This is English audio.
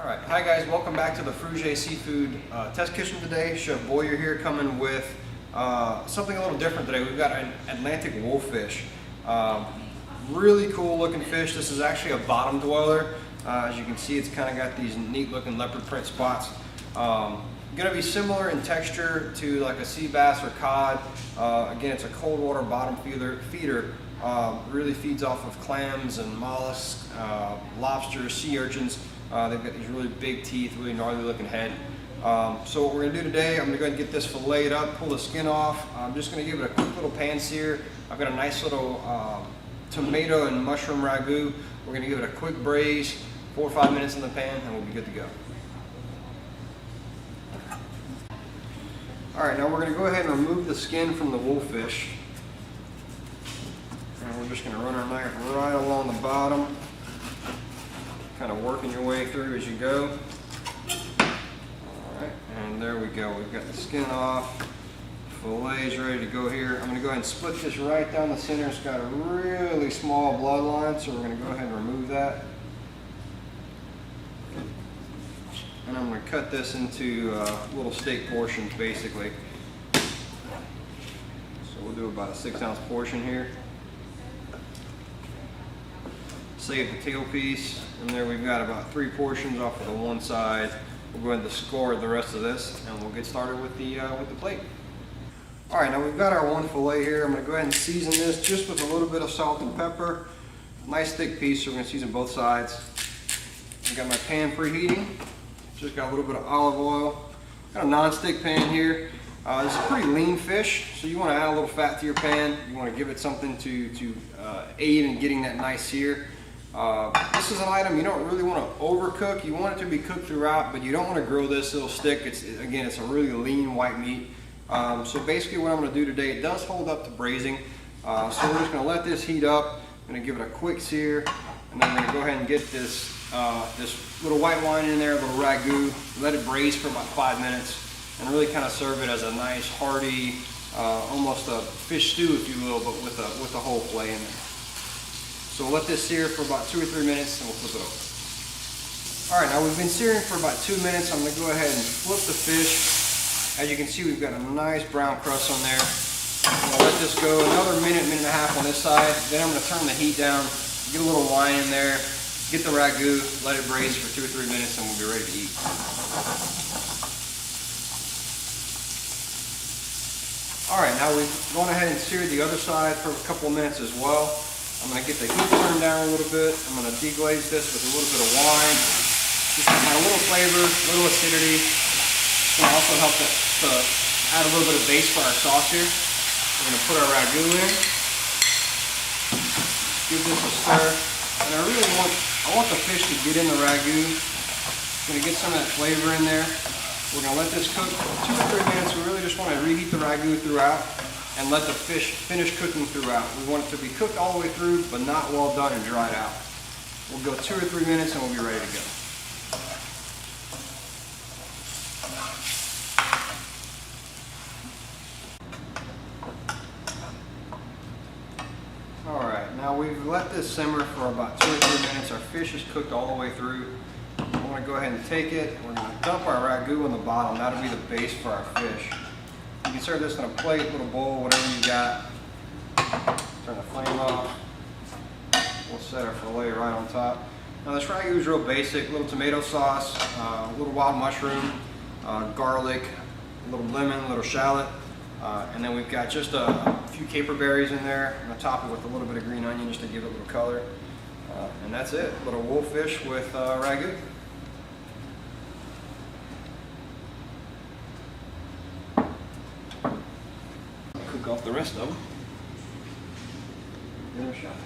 Alright, hi guys, welcome back to the Fruge Seafood Test Kitchen today. Chef Boyer here coming with something a little different today. We've got an Atlantic wolfish. Really cool looking fish. This is actually a bottom dweller. As you can see, it's kind of got these neat looking leopard print spots. Going to be similar in texture to like a sea bass or cod. Again, it's a cold water bottom feeder. Really feeds off of clams and mollusks, lobsters, sea urchins. They've got these really big teeth, really gnarly looking head. So what we're going to do today, I'm going to go ahead and get this filleted up, pull the skin off. I'm just going to give it a quick little pan sear. I've got a nice little tomato and mushroom ragu. We're going to give it a quick braise, 4 or 5 minutes in the pan, and we'll be good to go. Alright, now we're going to go ahead and remove the skin from the wolfish. And we're just going to run our knife right along the bottom, kind of working your way through as you go. Alright, and there we go. We've got the skin off. Fillet's ready to go here. I'm going to go ahead and split this right down the center. It's got a really small bloodline, so we're going to go ahead and remove that. And I'm going to cut this into little steak portions basically. So we'll do about a 6-ounce portion here. Save the tail piece, and there we've got about 3 portions off of the one side. We'll go ahead and discard the rest of this, and we'll get started with the plate. All right, now we've got our one fillet here. I'm going to go ahead and season this just with a little bit of salt and pepper. Nice thick piece, so we're going to season both sides. I've got my pan preheating. Just got a little bit of olive oil. Got a non-stick pan here. This is a pretty lean fish, so you want to add a little fat to your pan. You want to give it something to aid in getting that nice sear. This is an item you don't really want to overcook. You want it to be cooked throughout, but you don't want to grill this. It'll stick. Again, it's a really lean white meat. So basically what I'm going to do today, it does hold up to braising. So we're just going to let this heat up. I'm going to give it a quick sear, and then I'm going to go ahead and get this little white wine in there, a little ragu, let it braise for about 5 minutes, and really kind of serve it as a nice hearty, almost a fish stew if you will, but with a whole fillet in there. So we'll let this sear for about 2 or 3 minutes, and we'll flip it over. All right, now we've been searing for about 2 minutes. I'm going to go ahead and flip the fish. As you can see, we've got a nice brown crust on there. I'm going to let this go another minute, minute and a half on this side. Then I'm going to turn the heat down, get a little wine in there, get the ragu, let it braise for 2 or 3 minutes, and we'll be ready to eat. All right, now we've gone ahead and seared the other side for a couple of minutes as well. I'm going to get the heat turned down a little bit. I'm going to deglaze this with a little bit of wine. Just to add a little flavor, a little acidity. It's going to also help to add a little bit of base for our sauce here. We're going to put our ragu in. Give this a stir. And I want the fish to get in the ragu. I'm going to get some of that flavor in there. We're going to let this cook for 2 or 3 minutes. We really just want to reheat the ragu throughout and let the fish finish cooking throughout. We want it to be cooked all the way through, but not well done and dried out. We'll go 2 or 3 minutes and we'll be ready to go. Alright, now we've let this simmer for about 2 or 3 minutes. Our fish is cooked all the way through. We're going to go ahead and take it. We're going to dump our ragu on the bottom. That'll be the base for our fish. You can serve this in a plate, little bowl, whatever you got. Turn the flame off. We'll set our fillet right on top. Now this ragu is real basic. A little tomato sauce, a little wild mushroom, garlic, a little lemon, a little shallot. And then we've got just a few caper berries in there. I'm going to top it with a little bit of green onion just to give it a little color. And that's it. A little wolfish with ragu. Cook off the rest of them. Give it a shot.